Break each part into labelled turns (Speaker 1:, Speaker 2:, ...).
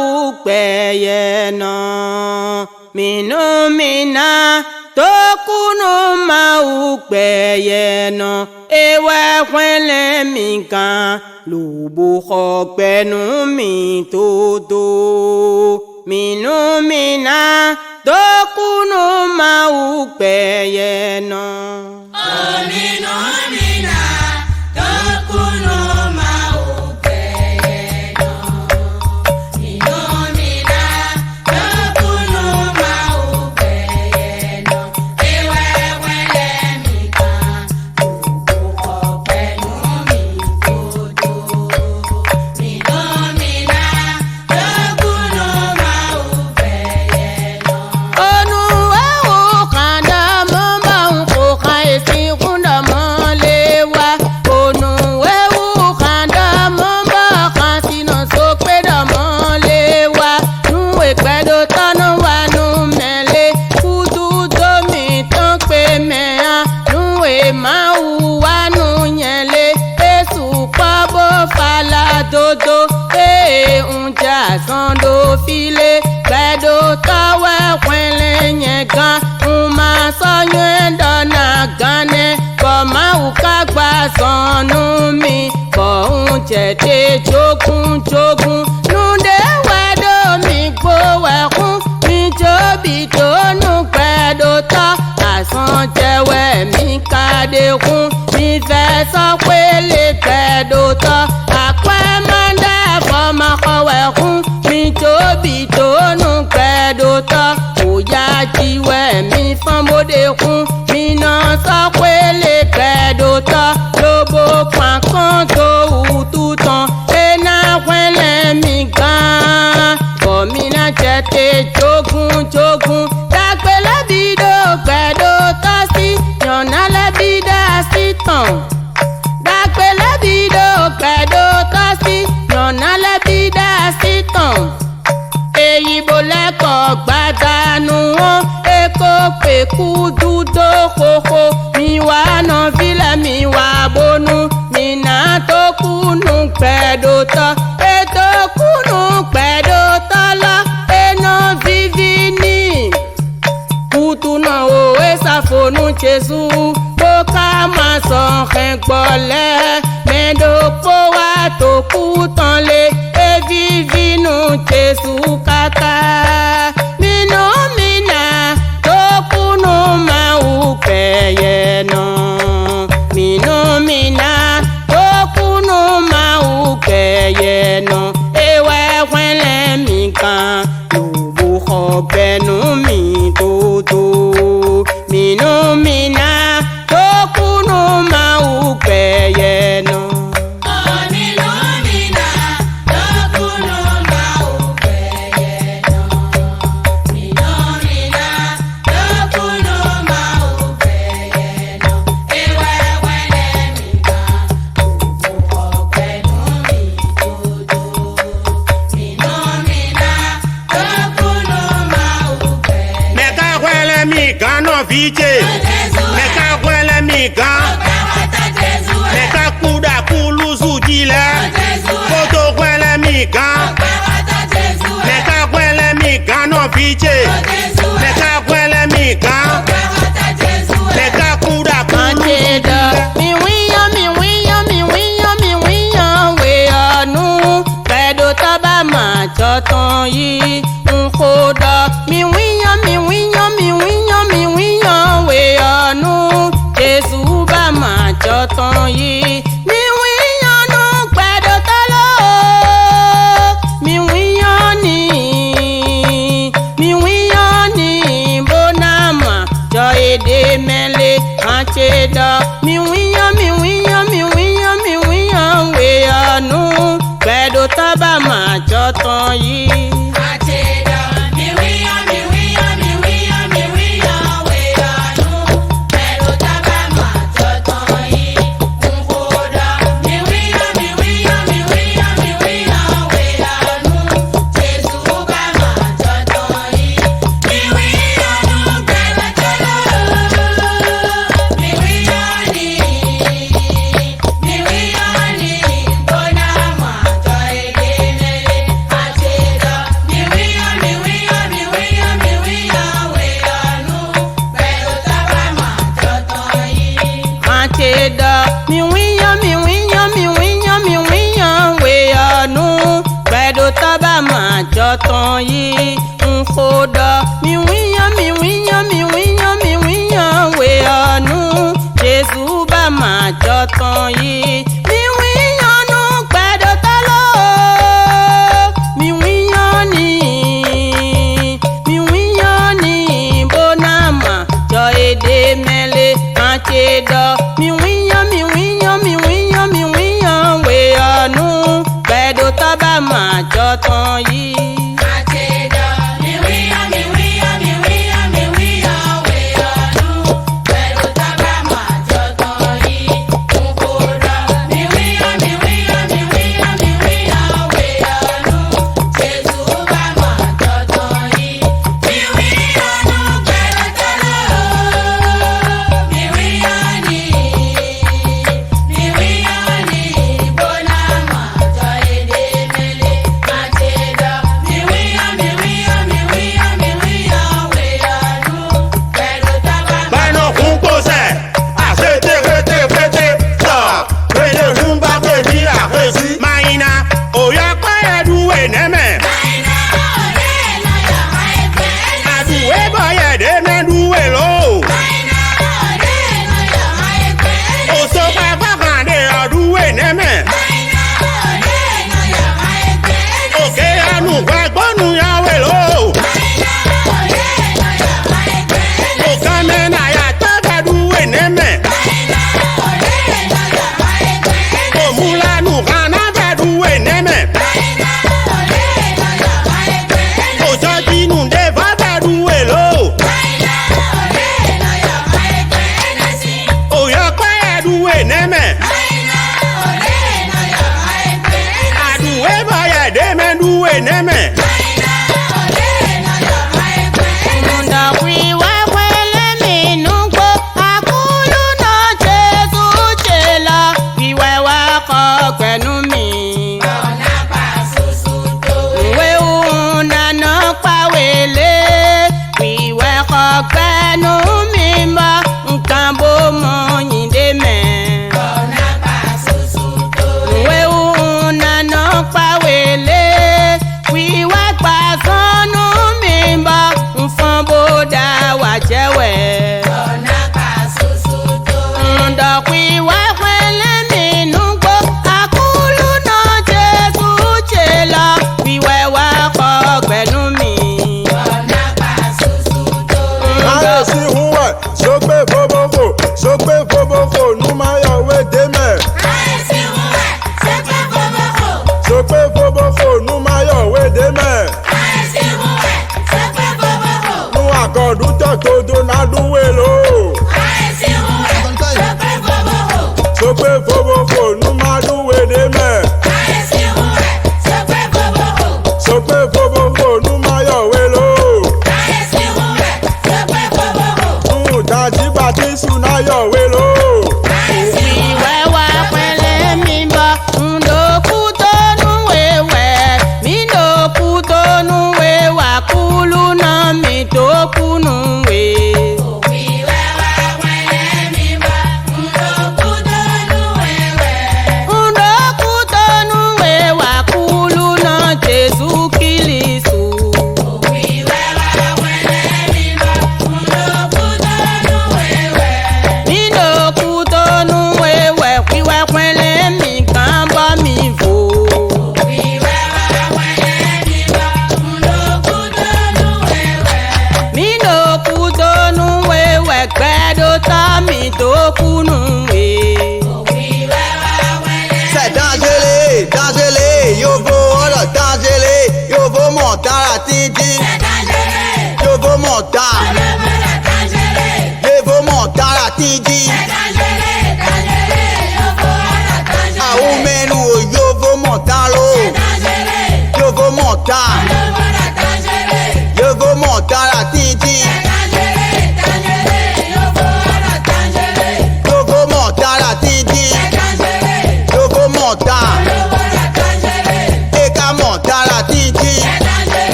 Speaker 1: ukpeye no minumina tokunu ma ukpeye no ewe kwele minkan lubu khopenu mi todo minumina tokunu ma ukpeye no
Speaker 2: minumina tokunu ma ukpeye no minumina tokunu ma ukpeye no ewe kwele minkan lubu khopenu mi todo minumina tokunu ma ukpeye no
Speaker 1: onu ewo kanda mamba unko kaisi kunda malewa onu ewo kanda mamba kasi no sokpe da malewa nu ekpedo tanu wa nu mele kudu domi ton pe mea nu e ma uwa nu nyele esu pabo fala dodo unja sando file gbedo tawe kwele nyegan uma sonye dona gane koma ukagba sonu mi ko unje te jogun nude wedo mi gbo wekun mi jobi tonu gbedo ta asan jewe mi kadekun mi fe so pe le gbedo ta ape manda foma kowekun mi jobi tonu gbedo ta oya jiwe mi famode kun mi na so pe le gbedo ta lobo pankan to ututan ena kwele mi gan ko mi na jete jogun dagbele bido gbedo ta si yana le bida si tan dagbele bido gbedo ta si yana le bida si tan èyí bó lẹ́kọ̀ọ́ gbàdánù wọn èkó pèkú dúdó kókó mi wá nà fílẹ̀ mi wá bónú mi nà tó kúnnù pẹ̀dọ̀tọ̀ ètò kúnnù pẹ̀dọ̀tọ̀ lọ ẹnà fífi ní kùtùnà òwe ṣàfònú jésù bó ká máa sọ ẹ̀gbọ́lẹ̀ mẹ́dọ̀pọ̀ wá tó kú tán lé evivinu jésù kàkà minumina tokunu ma ukpeye no minumina tokunu ma ukpeye no ewe kwele mi kan lubu khopenu mi todo minumina tokunu ma ukpeye no
Speaker 2: minumina tokunu ma ukpeye no minumina tokunu ma ukpeye no ewe kwele minkan lubu khopenu mi todo minumina tokunu ma ukpeye
Speaker 3: Meka kwele mi gano vije. Meka kwele mi gan. Meka kuda kuluzu jile. Koto kwele mi gan. Meka kwele mi gano vije. Meka kwele mi gan. Meka kuda kuluzu
Speaker 1: Ajeda, mi wiyan we ọ̀nù pẹ̀lú tọ́ba máa jọ̀tàn yìí n kò dọ̀. Mi wiyan we ọ̀nù Jésù bá máa jọ̀tàn yìí. Mi wiyan nù pẹ̀lú tọ́lọ́ mi wiyan ni bonama jọ èdè mẹ́lẹ̀ Ajeda, mi wiyan we ọ̀nù pẹ̀lú tọ́ba máa jọ̀tàn yìí.
Speaker 2: Ajeda, mi wiyan we ọ̀nù pẹ̀lú tọ́ba máa jọ̀tàn yìí nkoda mi wiyan we ọ̀nù Jésù bá máa jọ̀tàn yìí mi wiyan nù pẹ̀lú tọ́lọ́ mi wiyan ni bonama jọ èdè mẹ́lẹ̀ Ajeda.
Speaker 1: dọ mi wíyan mi wíyan mi wíyan mi wíyan wé ọ̀nù pẹ̀lú tọ́ba máa jọ tán yìí n kò dọ mi wíyan mi wíyan mi wíyan mi wíyan wé ọ̀nù Jésù bá máa jọ tán yìí mi wíyan nù pẹ̀lú tọ́lọ́ mi wíyan ní bónàmà jọ èdè mẹ́lẹ̀ kan ṣe dọ mi wíyan mi wíyan mi wíyan mi wíyan wé ọ̀nù pẹ̀lú tọ́ba máa jọ tán yìí.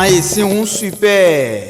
Speaker 4: Ah, et c'est un super.